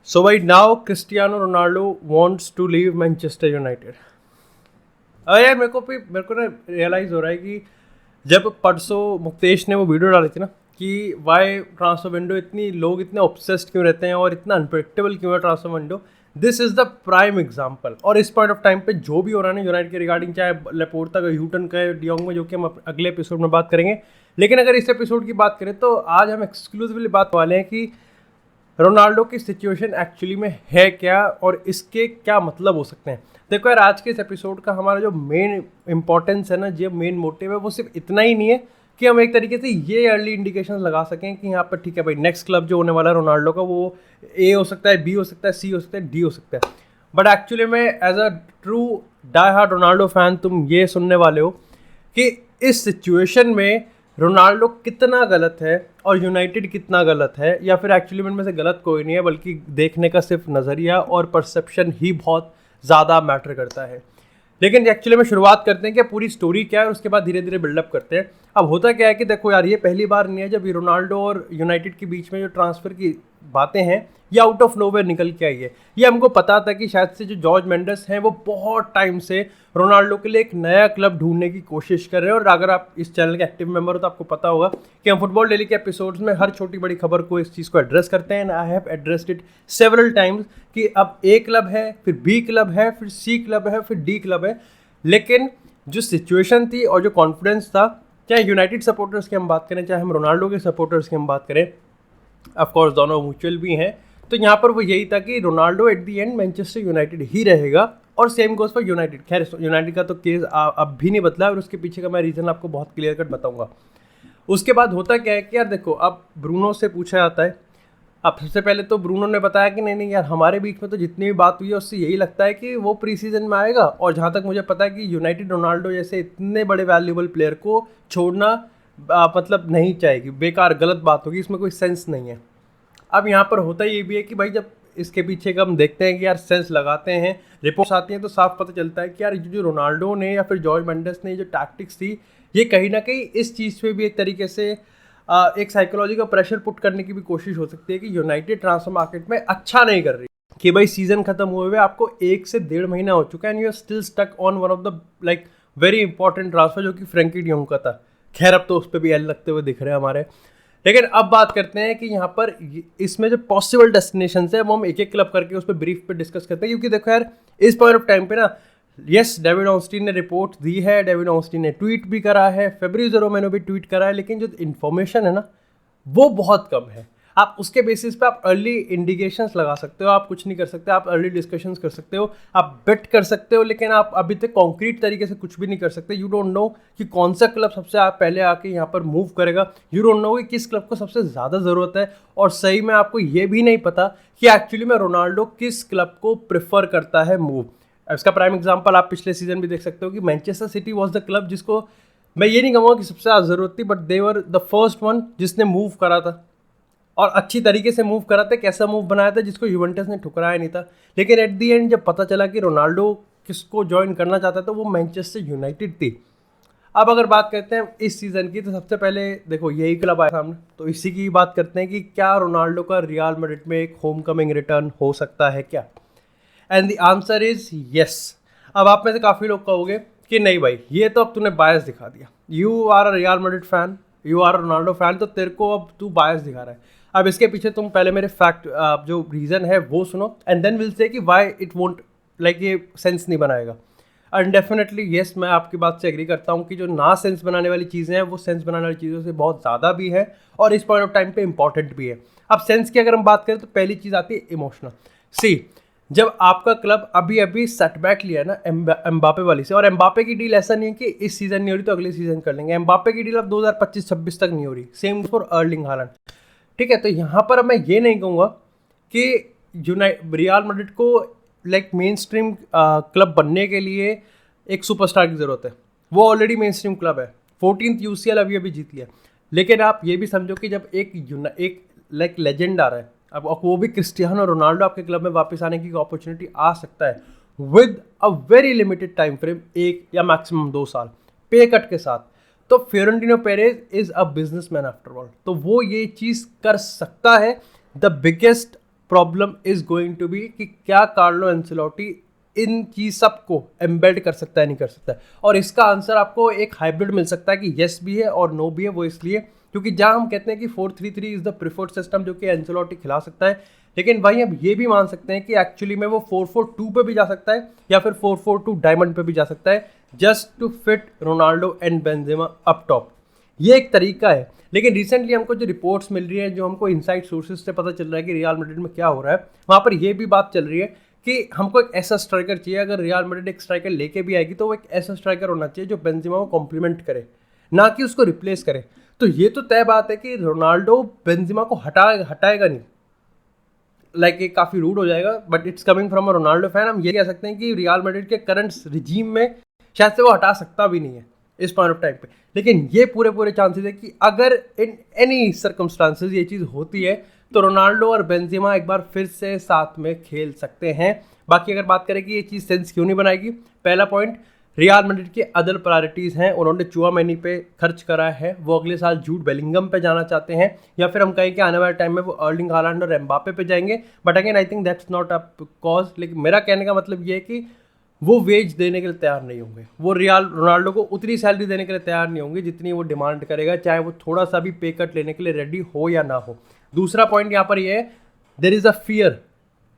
So right now Cristiano Ronaldo wants to leave Manchester United. अरे यार मेरे को ना रियलाइज़ हो रहा है कि जब परसों मुक्तेश ने वो वीडियो डाली थी ना कि वाई ट्रांसफर विंडो इतनी लोग इतने ऑब्सेस्ड क्यों रहते हैं और इतना अनप्रेडिक्टेबल क्यों है transfer window, this is the prime example. और इस पॉइंट ऑफ टाइम पे जो भी हो रहा है ना यूनाइटेड के रिगार्डिंग, चाहे लेपोर्टा का ह्यूटन का डियोंग में, जो कि हम अगले एपिसोड में बात करेंगे, लेकिन अगर इस एपिसोड की बात करें तो आज हम एक्सक्लूसिवली बात वाले हैं कि रोनाल्डो की सिचुएशन एक्चुअली में है क्या और इसके क्या मतलब हो सकते हैं। देखो यार, आज के इस एपिसोड का हमारा जो मेन इंपॉर्टेंस है ना, जो मेन मोटिव है, वो सिर्फ इतना ही नहीं है कि हम एक तरीके से ये अर्ली इंडिकेशन लगा सकें कि यहाँ पर ठीक है भाई, नेक्स्ट क्लब जो होने वाला है रोनाल्डो का, वो ए हो सकता है, बी हो सकता है, सी हो सकता है, डी हो सकता है। बट एक्चुअली में as a true die hard Ronaldo fan तुम ये सुनने वाले हो कि इस सिचुएशन में रोनाल्डो कितना गलत है और यूनाइटेड कितना गलत है, या फिर एक्चुअली में इनमें से गलत कोई नहीं है, बल्कि देखने का सिर्फ नज़रिया और परसेप्शन ही बहुत ज़्यादा मैटर करता है। लेकिन एक्चुअली में शुरुआत करते हैं कि पूरी स्टोरी क्या है और उसके बाद धीरे धीरे बिल्डअप करते हैं। अब होता क्या है कि देखो यार, ये पहली बार नहीं है जब रोनाल्डो और यूनाइटेड के बीच में जो ट्रांसफ़र की बातें हैं ये आउट ऑफ नोवेयर निकल के आई है। ये हमको पता था कि शायद से जो जॉर्ज मेंडेस हैं वो बहुत टाइम से रोनाल्डो के लिए एक नया क्लब ढूंढने की कोशिश कर रहे हैं। और अगर आप इस चैनल के एक्टिव मेंबर हो तो आपको पता होगा कि हम फुटबॉल डेली के एपिसोड्स में हर छोटी बड़ी खबर को, इस चीज़ को एड्रेस करते हैं। And I have addressed it several times कि अब ए क्लब है, फिर बी क्लब है, फिर सी क्लब है, फिर डी क्लब है। लेकिन जो सिचुएशन थी और जो कॉन्फिडेंस था, चाहे यूनाइटेड सपोर्टर्स की हम बात करें, चाहे हम रोनाल्डो के सपोर्टर्स की हम बात करें, ऑफकोर्स दोनों म्यूचुअल भी हैं, तो यहाँ पर वो यही था कि Ronaldo at the end Manchester United ही रहेगा। और सेम गोज फॉर यूनाइटेड। खैर, यूनाइटेड का तो केस अब भी नहीं बदला और उसके पीछे का मैं रीज़न आपको बहुत क्लियर कट बताऊंगा। उसके बाद होता क्या है कि यार देखो, अब ब्रूनो से पूछा जाता है। अब सबसे पहले तो ब्रूनो ने बताया कि नहीं नहीं यार, हमारे बीच में तो जितनी भी बात हुई है उससे यही लगता है कि वो प्री सीजन में आएगा, और जहाँ तक मुझे पता है कि यूनाइटेड रोनाल्डो जैसे इतने बड़े वैल्यूबल प्लेयर को छोड़ना मतलब नहीं चाहेगी, बेकार गलत बात होगी, इसमें कोई सेंस नहीं है। अब यहाँ पर होता ये भी है कि भाई जब इसके पीछे का हम देखते हैं कि यार सेंस लगाते हैं, रिपोर्ट्स आती हैं, तो साफ पता चलता है कि यार जो रोनाल्डो ने या फिर जॉर्ज मेंडेस ने जो टैक्टिक्स थी, ये कहीं ना कहीं इस चीज़ पे भी एक तरीके से एक साइकोलॉजी का प्रेशर पुट करने की भी कोशिश हो सकती है कि यूनाइटेड ट्रांसफर मार्केट में अच्छा नहीं कर रही, कि भाई सीजन खत्म हुए हुए आपको 1 से 1.5 महीना हो चुका है and you are still stuck on one of the like very important transfer, जो कि फ्रैंकी डियोंग का था। खैर, अब तो उस पर भी एल लगते हुए दिख रहे हैं हमारे। लेकिन अब बात करते हैं कि यहाँ पर इसमें जो पॉसिबल डेस्टिनेशन है वो हम एक एक क्लब करके उस पर ब्रीफ पे डिस्कस करते हैं। क्योंकि देखो यार, इस पॉइंट ऑफ टाइम पे ना, यस डेविड ऑस्टिन ने रिपोर्ट दी है, डेविड ऑस्टिन ने ट्वीट भी करा है, फेब्रिज़ो रोमेनो भी ट्वीट करा है, लेकिन जो इन्फॉर्मेशन है ना वो बहुत कम है। आप उसके बेसिस पे आप अर्ली इंडिकेशंस लगा सकते हो, आप कुछ नहीं कर सकते, आप अर्ली डिस्कशंस कर सकते हो, आप बेट कर सकते हो, लेकिन आप अभी तक कॉन्क्रीट तरीके से कुछ भी नहीं कर सकते। यू डोंट नो कि कौन सा क्लब सबसे पहले आके यहाँ पर मूव करेगा, यू डोंट नो कि किस क्लब को सबसे ज़्यादा ज़रूरत है, और सही में आपको ये भी नहीं पता कि एक्चुअली में रोनाल्डो किस क्लब को प्रेफर करता है मूव। इसका प्राइम एग्जाम्पल आप पिछले सीजन भी देख सकते हो कि Manchester city was the club जिसको मैं ये नहीं कहूँगा कि सबसे ज़्यादा ज़रूरत थी, but they were the first one जिसने मूव करा था, और अच्छी तरीके से मूव करा था। कैसा मूव बनाया था जिसको यूवेंटस ने ठुकराया नहीं था। लेकिन एट दी एंड जब पता चला कि रोनाल्डो किसको ज्वाइन करना चाहता था, वो मैनचेस्टर यूनाइटेड थी। अब अगर बात करते हैं इस सीज़न की, तो सबसे पहले देखो यही क्लब आया सामने, तो इसी की बात करते हैं कि क्या रोनाल्डो का रियल मैड्रिड में एक होम कमिंग रिटर्न हो सकता है क्या? And the answer is yes. अब आप में से काफ़ी लोग कहोगे कि नहीं भाई, ये तो अब तूने बायस दिखा दिया, you are a Real Madrid fan, you are Ronaldo fan, तो तेरे को अब तू बायस दिखा रहा है। अब इसके पीछे तुम पहले मेरे फैक्ट जो रीज़न है वो सुनो, एंड देन विल से कि वाई इट वोंट लाइक ये सेंस नहीं बनाएगा। एंड डेफिनेटली येस, मैं आपकी बात से एग्री करता हूँ कि जो ना सेंस बनाने वाली चीज़ें हैं वो सेंस बनाने वाली चीज़ों से बहुत ज़्यादा भी है और इस पॉइंट ऑफ टाइम पे इंपॉर्टेंट भी है। अब सेंस की अगर हम बात करें तो पहली चीज़ आती है इमोशनल। सी, जब आपका क्लब अभी अभी सेटबैक लिया है ना एम्बापे वाली से, और एम्बापे की डील ऐसा नहीं है कि इस सीज़न नहीं हो रही तो अगले सीज़न कर लेंगे, एम्बापे की डील अब 2025-26 तक नहीं हो रही, सेम फॉर अर्लिंग हालैंड। ठीक है, तो यहाँ पर अब मैं ये नहीं कहूँगा कि रियल मैड्रिड को लाइक मेन स्ट्रीम क्लब बनने के लिए एक सुपरस्टार की ज़रूरत है। वो ऑलरेडी मेन स्ट्रीम क्लब है, 14th UCL अभी अभी जीत लिया। लेकिन आप ये भी समझो कि जब एक लाइक लेजेंड आ रहा है, अब वो भी क्रिस्टियानो रोनाल्डो आपके क्लब में वापस आने की अपॉर्चुनिटी आ सकता है with a very limited time frame, 1 या मैक्सिमम 2 साल पे कट के साथ, तो Florentino Perez is a businessman after all, तो वो ये चीज़ कर सकता है। The biggest problem is going to be कि क्या कार्लो एंसेलोटी इन चीज सबको एम्बेड कर सकता है, नहीं कर सकता है। और इसका आंसर आपको एक हाइब्रिड मिल सकता है कि येस भी है और नो भी है। वो इसलिए क्योंकि जहां हम कहते हैं कि 4-3-3 इज द प्रिफर्ड सिस्टम जो कि एंसेलोटी खिला सकता है, लेकिन वहीं अब ये भी मान सकते हैं कि एक्चुअली में वो 4-4-2 पे भी जा सकता है या फिर 4-4-2 डायमंड पे भी जा सकता है, just to fit Ronaldo and Benzema up top. ये एक तरीका है। लेकिन रिसेंटली हमको जो रिपोर्ट्स मिल रही है, जो हमको इनसाइड सोर्सेज से पता चल रहा है कि रियल मैड्रिड में क्या हो रहा है, वहाँ पर ये भी बात चल रही है कि हमको एक ऐसा स्ट्राइकर चाहिए। अगर रियल मैड्रिड एक स्ट्राइकर लेके भी आएगी तो वो एक ऐसा स्ट्राइकर होना चाहिए जो बेंजेमा को कॉम्प्लीमेंट करे, ना कि उसको रिप्लेस करे। तो ये तो तय बात है कि रोनाल्डो बेंजेमा को हटाएगा नहीं, लाइक ये काफ़ी रूड हो जाएगा, but it's coming from a Ronaldo fan. हम ये कह सकते हैं कि रियल मैड्रिड के करंट रिजीम में शायद से वो हटा सकता भी नहीं है इस पॉइंट ऑफ टाइम पे। लेकिन ये पूरे चांसेस है कि अगर इन एनी सर्कमस्टांसेस ये चीज़ होती है तो रोनाल्डो और बेंजेमा एक बार फिर से साथ में खेल सकते हैं। बाकी अगर बात करें कि ये चीज़ सेंस क्यों नहीं बनाएगी, पहला पॉइंट, रियल मैड्रिड के अदर प्रायोरिटीज़ हैं। उन्होंने चुआमेनी पे खर्च करा है, वो अगले साल जूड बेलिंगम पे जाना चाहते हैं, या फिर हम कहें कि आने वाले टाइम में वो अर्लिंग हालैंड और एम्बापे पे जाएंगे। But again I think that's not a cause. लेकिन मेरा कहने का मतलब ये है कि वो वेज देने के लिए तैयार नहीं होंगे, वो रियल रोनाल्डो को उतनी सैलरी देने के लिए तैयार नहीं होंगे जितनी वो डिमांड करेगा, चाहे वो थोड़ा सा भी पे कट लेने के लिए रेडी हो या ना हो। दूसरा पॉइंट यहाँ पर ये है, देयर इज़ अ फियर,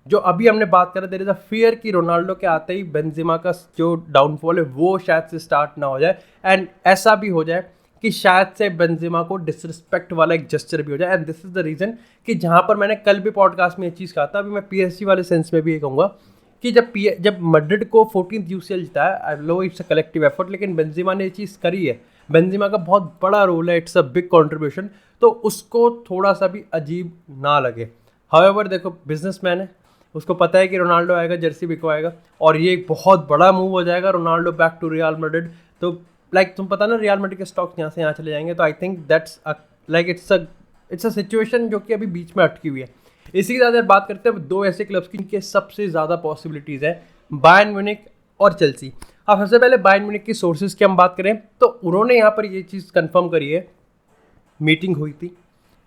जो अभी हमने बात करा, देयर इज़ अ फियर कि रोनाल्डो के आते ही बेंजेमा का जो डाउनफॉल है वो शायद से स्टार्ट ना हो जाए, एंड ऐसा भी हो जाए कि शायद से बेंजेमा को डिसरिस्पेक्ट वाला एक जेस्चर भी हो जाए। And this is the reason कि जहाँ पर मैंने कल भी पॉडकास्ट में ये चीज़ कहा था, अभी मैं पीएसजी वाले सेंस में भी ये कहूँगा कि जब मैड्रिड को 14th UCL जिताया, I know it's a collective effort, लेकिन बेंजेमा ने ये चीज़ करी है, बेंजेमा का बहुत बड़ा रोल है, इट्स अ बिग कॉन्ट्रीब्यूशन, तो उसको थोड़ा सा भी अजीब ना लगे। हाउएवर देखो, बिजनेसमैन है, उसको पता है कि रोनाल्डो आएगा, जर्सी बिकवाएगा, और ये एक बहुत बड़ा मूव हो जाएगा, Ronaldo back to Real Madrid. तो लाइक तुम पता ना, रियल मैड्रिड के स्टॉक्स यहाँ से यहाँ चले जाएंगे। तो I think that's like it's a situation जो कि अभी बीच में अटकी हुई है। इसी के साथ बात करते हैं दो ऐसे क्लब्स की जिनके सबसे ज़्यादा पॉसिबिलिटीज़ है, बायर्न म्यूनिख और चेल्सी। अब सबसे पहले बायर्न म्यूनिख की सोर्सेज की हम बात करें तो उन्होंने यहाँ पर ये चीज़ कंफर्म करी है, मीटिंग हुई थी,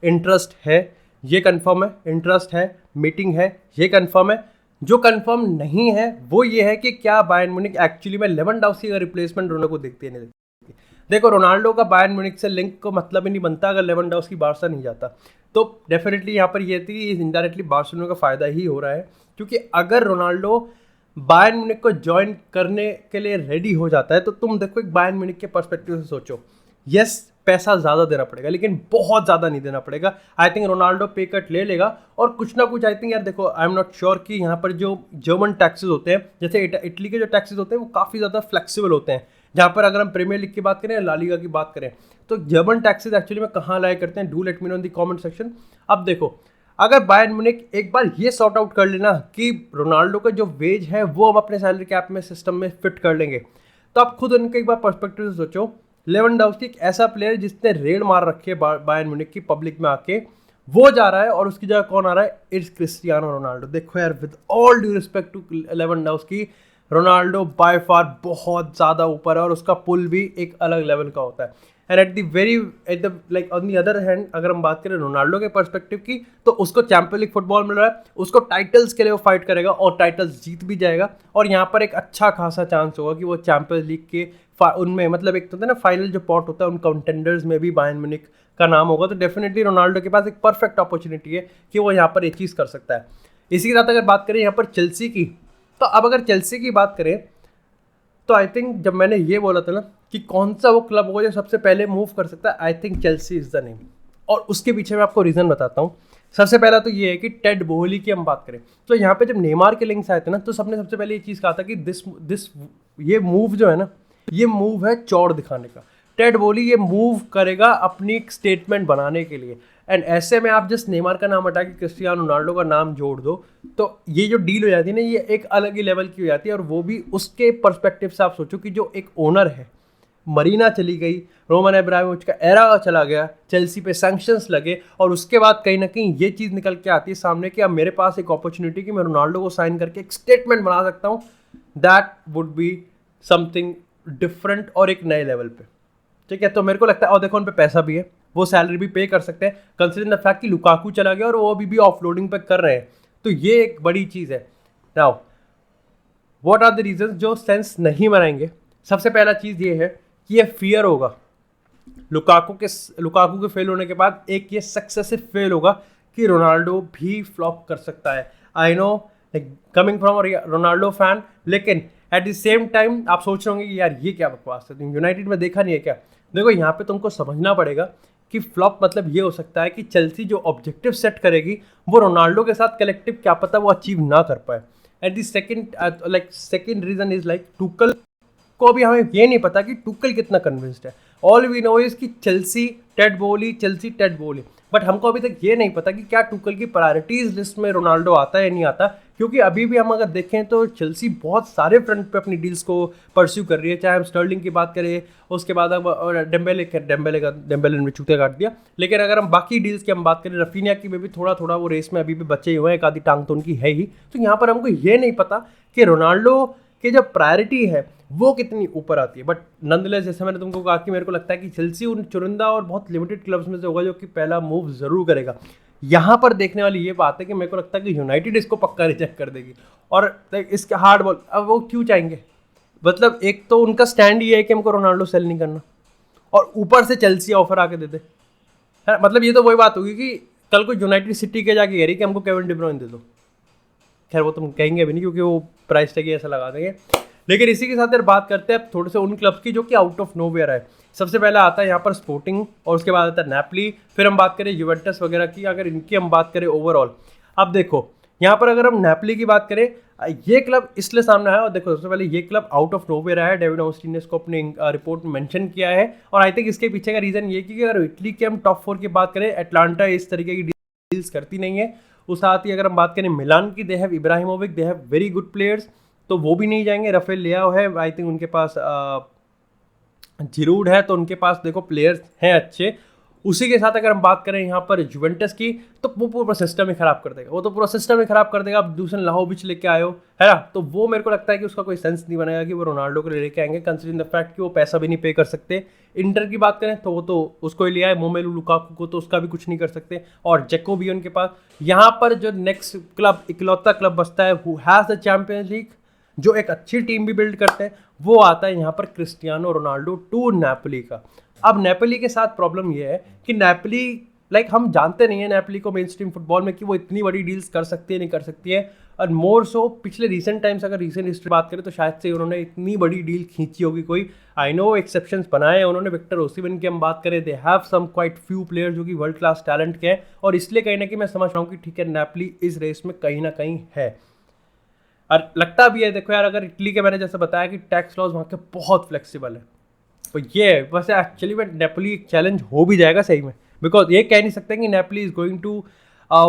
इंटरेस्ट है, ये कंफर्म है, इंटरेस्ट है, मीटिंग है, ये कंफर्म है। जो कंफर्म नहीं है वो ये है कि क्या बायर्न म्यूनिख एक्चुअली में लेवेंडोव्स्की का रिप्लेसमेंट रोनाल्डो को देखती है, नहीं देखती। देखो, रोनाल्डो का बायर्न म्यूनिख से लिंक को मतलब ही नहीं बनता अगर लेवेंडोव्स्की बार्सा नहीं जाता। तो डेफिनेटली यहाँ पर ये थी कि इनडायरेक्टली बार्सिलोना का फ़ायदा ही हो रहा है, क्योंकि अगर रोनाल्डो बायर्न म्यूनिख को ज्वाइन करने के लिए रेडी हो जाता है तो तुम देखो, एक बायर्न म्यूनिख के पर्सपेक्टिव से सोचो, यस पैसा ज़्यादा देना पड़ेगा लेकिन बहुत ज़्यादा नहीं देना पड़ेगा। आई थिंक रोनाल्डो पे कट ले लेगा और कुछ ना कुछ, आई थिंक यार देखो, आई एम नॉट श्योर कि यहाँ पर जो जर्मन टैक्सेस होते हैं, जैसे इटली के जो टैक्सेस होते हैं वो काफ़ी ज़्यादा फ्लेक्सिबल होते हैं। जहाँ पर अगर हम प्रीमियर लीग की बात करें, ला लीगा की बात करें, तो जर्मन टैक्सेस एक्चुअली में कहाँ लाया करते हैं, do let me know in the comment section. अब देखो, अगर बायर्न म्यूनिख एक बार ये सॉर्ट आउट कर लेना कि रोनाल्डो का जो वेज है वो हम अपने सैलरी कैप में सिस्टम में फिट कर लेंगे, तो आप खुद उनके एक बार पर्सपेक्टिव से सोचो, लेवेंडोव्स्की एक ऐसा प्लेयर जिसने रेड मार रखी है बायर्न म्यूनिख की पब्लिक में आके, वो जा रहा है और उसकी जगह कौन आ रहा है, इट्स क्रिस्टियानो रोनाल्डो। देखो यार, with all due respect to Lewandowski, Ronaldo by far बहुत ज़्यादा ऊपर है और उसका पुल भी एक अलग लेवल का होता है। And at the like on the other hand, अगर हम बात करें रोनाल्डो के पर्सपेक्टिव की, तो उसको चैंपियन लीग फुटबॉल मिल रहा है, उसको टाइटल्स के लिए वो फाइट करेगा और टाइटल्स जीत भी जाएगा, और यहाँ पर एक अच्छा खासा चांस होगा कि वो चैंपियंस लीग के उनमें, मतलब एक तो होता है ना फाइनल जो पॉट होता है, उन कंटेंडर्स में भी बायर्न म्यूनिख का नाम होगा। तो डेफिनेटली रोनाल्डो के पास एक परफेक्ट अपॉर्चुनिटी है कि वो यहाँ पर एक चीज़ कर सकता है। इसी के साथ अगर बात करें यहाँ पर चेल्सी की, तो अब अगर चेल्सी की बात करें तो आई थिंक जब मैंने ये बोला था ना कि कौन सा वो क्लब होगा जो सबसे पहले मूव कर सकता है, I think Chelsea is the name. और उसके पीछे मैं आपको रीज़न बताता हूँ। सबसे पहला तो ये है कि टेड बोहली की हम बात करें तो यहाँ पे जब नेमार के लिंक्स आए थे ना, तो सबने सबसे पहले ये चीज़ कहा था कि ये मूव जो है ना, ये मूव है चौड़ दिखाने का। टेड बोहली ये मूव करेगा अपनी एक स्टेटमेंट बनाने के लिए, एंड ऐसे में आप जस्ट नेमार का नाम हटा के क्रिस्टियानो रोनाल्डो का नाम जोड़ दो, तो ये जो डील हो जाती है ना, ये एक अलग ही लेवल की हो जाती है। और वो भी उसके पर्सपेक्टिव से आप सोचो कि जो एक ओनर है, मरीना चली गई, रोमन अब्रामोविच का एरा चला गया, चेल्सी पे सैंक्शंस लगे, और उसके बाद कहीं ना कहीं ये चीज़ निकल के आती है सामने कि अब मेरे पास एक अपॉर्चुनिटी कि मैं रोनाल्डो को साइन करके एक स्टेटमेंट बना सकता हूँ। That would be something different और एक नए लेवल पे, ठीक है। तो मेरे को लगता है, और देखो उन पे पैसा भी है, वो सैलरी भी पे कर सकते हैं, कंसिडरिंग द फैक्ट कि लुकाकू चला गया और वो अभी भी ऑफलोडिंग पे कर रहे हैं। तो ये एक बड़ी चीज़ है। Now what are the reason जो सेंस नहीं बनाएंगे? सबसे पहला चीज़ ये है कि ये फियर होगा। लुकाकू के फेल होने के बाद एक ये सक्सेसिव फेल होगा कि रोनाल्डो भी फ्लॉप कर सकता है। I know coming from Ronaldo fan, लेकिन एट द सेम टाइम आप सोच रहे होंगे कि यार ये क्या बकवास है, तुम यूनाइटेड में देखा नहीं है क्या? देखो यहाँ पे तुमको समझना पड़ेगा कि फ्लॉप मतलब ये हो सकता है कि चेल्सी जो ऑब्जेक्टिव सेट करेगी वो रोनाल्डो के साथ कलेक्टिव क्या पता वो अचीव ना कर पाए। At the second reason is like Tuchel को अभी हमें ये नहीं पता कि टुकल कितना कन्विंस्ड है। ऑल वी नो इज कि चेल्सी टेड बोली, बट हमको अभी तक ये नहीं पता कि क्या टुकल की प्रायोरिटीज लिस्ट में रोनाल्डो आता है या नहीं आता, क्योंकि अभी भी हम अगर देखें तो चेल्सी बहुत सारे फ्रंट पे अपनी डील्स को परस्यू कर रही है। चाहे हम स्टर्लिंग की बात करें, उसके बाद अब डेम्बेले ने चूतिया काट दिया, लेकिन अगर हम बाकी डील्स की हम बात करें, रफीनिया की में भी थोड़ा थोड़ा वो रेस में अभी भी बचे हुए हैं, एक आधी टांग तो उनकी है ही। तो यहाँ पर हमको ये नहीं पता कि रोनाल्डो की जो प्रायोरिटी है वो कितनी ऊपर आती है। बट नंदलेस जैसे मैंने तुमको कहा कि मेरे को लगता है कि चेल्सी उन चुनिंदा और बहुत लिमिटेड क्लब्स में से होगा जो कि पहला मूव जरूर करेगा। यहाँ पर देखने वाली ये बात है कि मेरे को लगता है कि यूनाइटेड इसको पक्का रिजेक्ट कर देगी। और इसके हार्ड बॉल अब वो क्यों चाहेंगे? मतलब एक तो उनका स्टैंड ये है कि हमको रोनाल्डो सेल नहीं करना, और ऊपर से चेल्सी ऑफर आके दे दे है। मतलब ये तो वही बात होगी कि कल को यूनाइटेड सिटी के जाके कह रही कि हमको केविन डी ब्रुयने दे दो। खैर वो तुम कहेंगे भी नहीं क्योंकि वो प्राइस टैग ऐसा लगा देंगे। लेकिन इसी के साथ यार बात करते हैं अब थोड़े से उन क्लब्स की जो कि आउट ऑफ नोवेयर है। सबसे पहला आता है यहाँ पर स्पोर्टिंग, और उसके बाद आता है नेपली, फिर हम बात करें यूवेंटस वगैरह की। अगर इनकी हम बात करें ओवरऑल, अब देखो यहाँ पर अगर हम नेपली की बात करें, ये क्लब इसलिए सामने आया, और देखो सबसे पहले ये क्लब आउट ऑफ नोवेयर है। डेविड ऑस्टिन ने इसको अपनी रिपोर्ट में मेंशन किया है, और आई थिंक इसके पीछे का रीजन ये कि अगर इटली के हम टॉप 4 की बात करें, एटलांटा इस तरीके की डील्स करती नहीं है। उस साथ ही अगर हम बात करें मिलान की, they have Ibrahimovic, they have very good players, तो वो भी नहीं जाएंगे। राफेल लियाओ है, आई थिंक उनके पास जिरूड है, तो उनके पास देखो प्लेयर्स हैं अच्छे। उसी के साथ अगर हम बात करें यहाँ पर जुवेंटस की, तो वो पूरा सिस्टम ही खराब कर देगा, वो तो पूरा सिस्टम ही खराब कर देगा। अब दूसरे लाहोविच लेके आए हो है ना, तो वो मेरे को लगता है कि उसका कोई सेंस नहीं बनेगा कि वो रोनाल्डो को लेके आएंगे, कंसिडरिंग द फैक्ट कि वो पैसा भी नहीं पे कर सकते। इंटर की बात करें तो वो तो उसको ही लिया है, मोमेलू लुकाकू को तो उसका भी कुछ नहीं कर सकते, और जेको भी उनके पास। यहाँ पर जो नेक्स्ट क्लब, इकलौता क्लब बचता है who has the champions league, जो एक अच्छी टीम भी बिल्ड करते हैं, वो आता है यहाँ पर क्रिस्टियानो रोनाल्डो टू नेपोली का। अब नेपोली के साथ प्रॉब्लम ये है कि नेपोली हम जानते नहीं है नेपोली को मेन स्ट्रीम फुटबॉल में कि वो इतनी बड़ी डील्स कर सकती है नहीं कर सकती है। और मोर सो पिछले रिसेंट टाइम्स, अगर रिसेंट हिस्ट्री बात करें तो शायद से उन्होंने इतनी बड़ी डील खींची होगी कोई। आई नो एक्सेप्शंस बनाए हैं उन्होंने। विक्टर ओसिमन की हम बात करें, they have some quite few players जो कि वर्ल्ड क्लास टैलेंट के हैं, और इसलिए कहीं ना कहीं मैं समझ रहा हूँ कि ठीक है नेपोली इस रेस में कहीं ना कहीं है। और लगता भी है, देखो यार, अगर इटली के मैंने जैसे बताया कि टैक्स लॉज वहाँ के बहुत फ्लेक्सिबल है, तो ये वैसे एक्चुअली में नेपोली एक चैलेंज हो भी जाएगा सही में, बिकॉज ये कह नहीं सकते कि Napoli is going to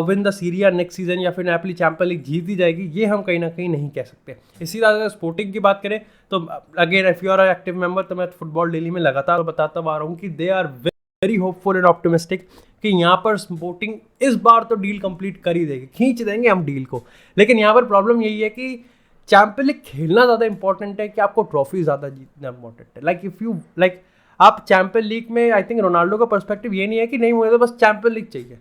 win the Serie A next season, या फिर नेपोली चैंपियन लीग जीत ही जाएगी, ये हम कहीं ना कहीं नहीं कह सकते। इसी तरह अगर स्पोर्टिंग की बात करें तो again if you are active member, तो मैं फुटबॉल डेली में लगातार बताता आ रहा हूँ कि they are very hopeful and optimistic कि यहाँ पर स्पोर्टिंग इस बार तो डील कंप्लीट कर ही देगी, खींच देंगे हम डील को। लेकिन यहाँ पर प्रॉब्लम यही है कि चैंपियन लीग खेलना ज़्यादा इंपॉर्टेंट है कि आपको ट्रॉफी ज़्यादा जीतना इंपॉर्टेंट है। इफ़ यू आप चैंपियन लीग में, आई थिंक रोनाल्डो का पर्सपेक्टिव ये नहीं है कि नहीं मुझे तो बस चैंपियन लीग चाहिए।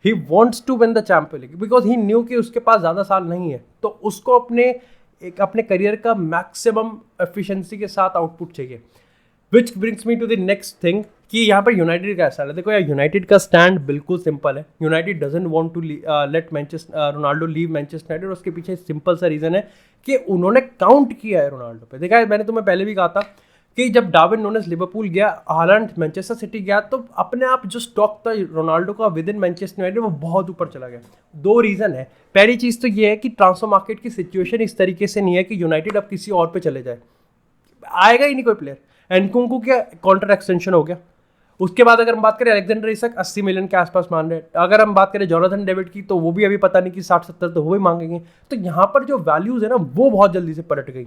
He wants to win the champion league because he knew कि उसके पास ज़्यादा साल नहीं है, तो उसको अपने करियर का मैक्सिमम एफिशिएंसी के साथ आउटपुट चाहिए। Which brings me to the next thing कि यहाँ पर यूनाइटेड का ऐसा है। देखो यार, यूनाइटेड का स्टैंड बिल्कुल सिंपल है। United doesn't want to let Ronaldo leave Manchester United. उसके पीछे सिंपल सा रीज़न है कि उन्होंने काउंट किया है रोनाल्डो पे। देखा है, मैंने तुम्हें पहले भी कहा था कि जब डार्विन नूनेस लिवरपूल गया, हालैंड मैनचेस्टर सिटी गया, तो अपने आप जो स्टॉक था रोनाल्डो का विद इन मैनचेस्टर यूनाइटेड वो बहुत ऊपर चला गया। दो रीज़न है। पहली चीज़ तो ये है कि ट्रांसफर मार्केट की सिचुएशन इस तरीके से नहीं है कि यूनाइटेड अब किसी और पे चले जाए, आएगा ही नहीं कोई प्लेयर। एनकुंकू क्या कॉन्ट्रैक्ट एक्सटेंशन हो गया। उसके बाद अगर हम बात करें अलेक्जेंडर इसाक 80 मिलियन के आसपास मान रहे हैं। अगर हम बात करें जोनाथन डेविड की, तो वो भी अभी पता नहीं कि 60-70 तो वो भी मांगेंगे। तो यहाँ पर जो वैल्यूज है ना, वो बहुत जल्दी से पलट गई।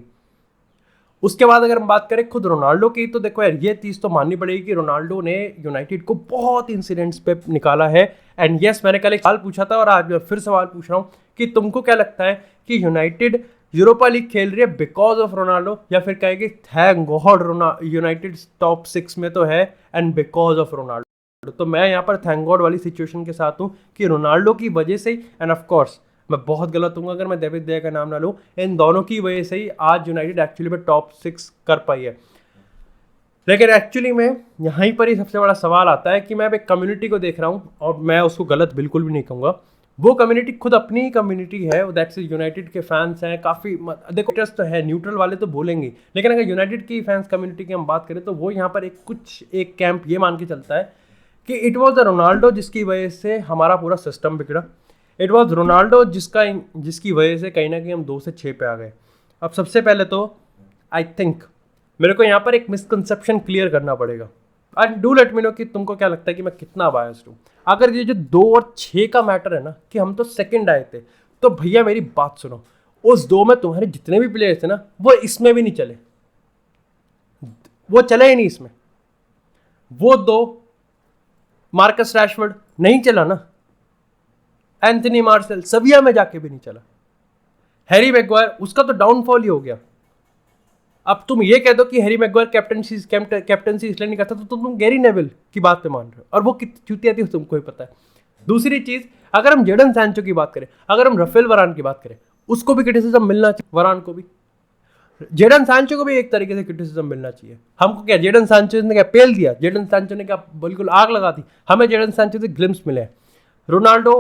उसके बाद अगर हम बात करें खुद रोनाल्डो की, तो देखो यार, ये चीज़ तो माननी पड़ेगी कि रोनाल्डो ने यूनाइटेड को बहुत इंसिडेंट्स पे निकाला है। एंड यस, मैंने कल एक सवाल पूछा था और आज मैं फिर सवाल पूछ रहा हूँ कि तुमको क्या लगता है कि यूनाइटेड यूरोपा लीग खेल रही है बिकॉज ऑफ रोनाल्डो, या फिर कहेगी थैंक गॉड यूनाइटेड टॉप 6 में तो है एंड बिकॉज ऑफ रोनाल्डो? तो मैं यहाँ पर थैंक गॉड वाली सिचुएशन के साथ हूँ कि रोनाल्डो की वजह से, एंड ऑफ कोर्स मैं बहुत गलत हूँ अगर मैं डेविड दे का नाम ना लूँ। इन दोनों की वजह से ही आज यूनाइटेड एक्चुअली में टॉप 6 कर पाई है। लेकिन एक्चुअली में यहाँ पर ही सबसे बड़ा सवाल आता है कि मैं अब एक कम्युनिटी को देख रहा हूँ, और मैं उसको गलत बिल्कुल भी नहीं कहूँगा। वो कम्युनिटी खुद अपनी ही कम्युनिटी है, दैट्स यूनाइटेड के फैंस हैं काफ़ी। देखो इंटरेस्ट तो है, न्यूट्रल वाले तो बोलेंगे, लेकिन अगर यूनाइटेड की फैंस कम्युनिटी की हम बात करें तो वो यहाँ पर एक कैंप ये मान के चलता है कि इट वॉज द रोनाल्डो जिसकी वजह से हमारा पूरा सिस्टम बिगड़ा। इट वॉज रोनाल्डो जिसकी वजह से कहीं ना कहीं हम 2 से 6 पे आ गए। अब सबसे पहले तो आई थिंक मेरे को यहाँ पर एक मिसकंसेप्शन क्लियर करना पड़ेगा। And do let me know कि तुमको क्या लगता है कि मैं कितना बायस्ड हूँ। अगर ये जो 2 और 6 का मैटर है ना, कि हम तो सेकंड आए थे, तो भैया मेरी बात सुनो, उस 2 में तुम्हारे जितने भी प्लेयर्स थे ना, वो इसमें भी नहीं चले, वो चले ही नहीं इसमें। वो 2 मार्कस रैशफोर्ड नहीं चला ना, एंथनी मार्शल सविया में जाके भी नहीं चला, हैरी मैग्वायर उसका तो डाउनफॉल ही हो गया। अब तुम ये कह दो कि हैरी मैग्वायर कैप्टनसी इसलिए नहीं करता, तो तुम गैरी नेविल की बात पे मान रहे हो, और वो कितनी चूतिया थी तुमको ही पता है। दूसरी चीज, अगर हम जेडन सैंचो की बात करें, अगर हम राफेल वरान की बात करें, उसको भी क्रिटिसिज्म मिलना चाहिए, वरान को भी, जेडन सैंचो को भी एक तरीके से क्रिटिसिज्म मिलना चाहिए। हमको क्या जेडन सैंचो ने क्या पेल दिया, जेडन सैंचो ने क्या बिल्कुल आग लगा दी, हमें जेडन सैंचो से ग्लिम्स मिले हैं। रोनाल्डो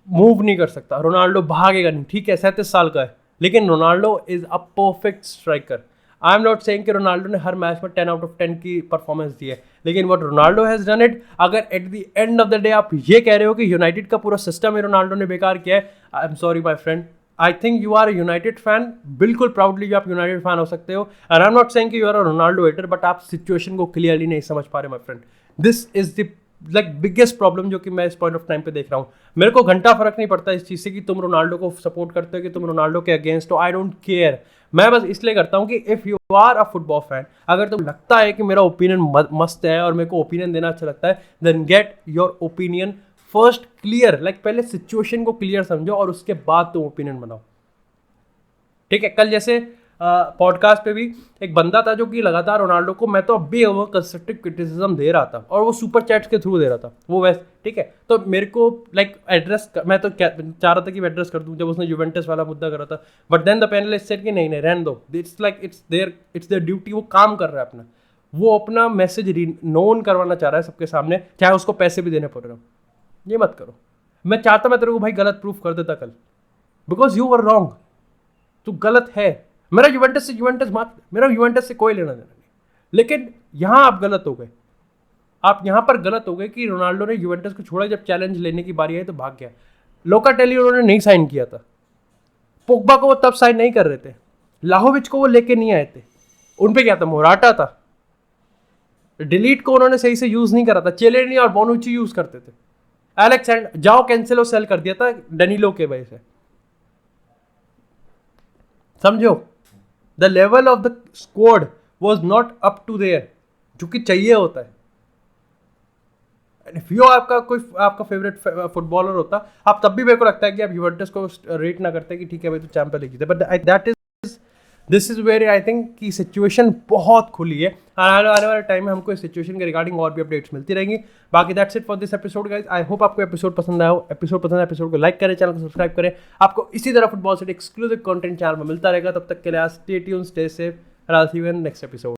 मूव नहीं कर सकता, रोनाल्डो भागेगा नहीं, ठीक है 37 साल का है, लेकिन Ronaldo is a perfect striker. I am not saying कि रोनाल्डो ने हर मैच में 10 आउट ऑफ 10 की परफॉर्मेंस दी है, लेकिन what Ronaldo has done it. अगर at the end of the day आप ये कह रहे हो कि यूनाइटेड का पूरा सिस्टम ही रोनाल्डो ने बेकार किया है, I am sorry my friend, I think you are a United fan, बिल्कुल प्राउडली आप यूनाइटेड फैन हो सकते हो, and I am not saying कि you are a Ronaldo hater, but आप सिचुएशन को क्लियरली नहीं समझ पा रहे my friend. This is the biggest problem जो कि मैं इस पॉइंट ऑफ टाइम पे देख रहा हूँ। मेरे को घंटा फर्क नहीं पड़ता इस चीज़ से कि तुम रोनाल्डो को सपोर्ट करते हो कि तुम रोनाल्डो के अगेंस्ट हो, आई डोंट केयर। मैं बस इसलिए करता हूँ कि if you are a football fan, अगर तुम लगता है कि मेरा ओपिनियन मस्त है और मेरे को ओपिनियन देना अच्छा लगता है, then get your opinion first clear, like पहले सिचुएशन को क्लियर समझो और उसके बाद तुम ओपिनियन बनाओ, ठीक है। कल जैसे पॉडकास्ट पे भी एक बंदा था जो कि लगातार रोनाल्डो को, मैं तो अब भी वो कंस्ट्रक्टिव क्रिटिसिज्म दे रहा था, और वो सुपर चैट्स के थ्रू दे रहा था, वो वैसे ठीक है। तो मेरे को लाइक मैं तो चाह रहा था कि मैं एड्रेस कर दूं जब उसने यूवेंटस वाला मुद्दा करा था, but then the panellist said कि नहीं रहने दो, इट्स देयर ड्यूटी, वो काम कर रहा है अपना, वो अपना मैसेज नोन करवाना चाह रहा है सबके सामने, चाहे उसको पैसे भी देने पड़ रहे हो। ये मत करो। मैं चाहता मैं तेरे को भाई गलत प्रूफ कर देता कल, बिकॉज यू वर रॉन्ग, तू गलत है। मेरा यूवेंटस से कोई लेना देना नहीं, लेकिन यहां आप गलत हो गए। आप यहां पर गलत हो गए कि रोनाल्डो ने यूवेंटस को छोड़ा, जब चैलेंज लेने की बारी आई तो भाग गया। लोकाटेली उन्होंने नहीं साइन किया था, पोग्बा को वो तब साइन नहीं कर रहे थे, लाहोविच को वो लेके नहीं आए थे, उन पे क्या था, मोराटा था, डिलीट को उन्होंने सही से यूज नहीं करा था, चेलेनी और बोनुची यूज करते थे, एलेक्सेंडर जाओ कैंसिलो सेल कर दिया था डेनिलो के वजह से। समझो, the level of the squad was not up to there, जो कि चाहिए होता है। इफ यू आपका फेवरेट फुटबॉलर होता, आप तब भी मेरे को लगता है कि आप यूवेंटस को रेट ना करते कि ठीक है भाई तो चैंपियन लीग जीते, but this is where I think कि सिचुएशन बहुत खुली है। आने वाले टाइम में हमको इस सिचुएशन के रिगार्डिंग और भी अपडेट्स मिलती रहेंगी। बाकी that's it for this episode guys. I hope आपको एपिसोड पसंद आया हो। एपिसोड को लाइक करें, चैनल को सब्सक्राइब करें। आपको इसी तरह फुटबॉल से एक्सक्लूसिव कंटेंट चैनल में मिलता रहेगा। तब तक के लिए stay tuned, stay safe, and I will see you in next episode.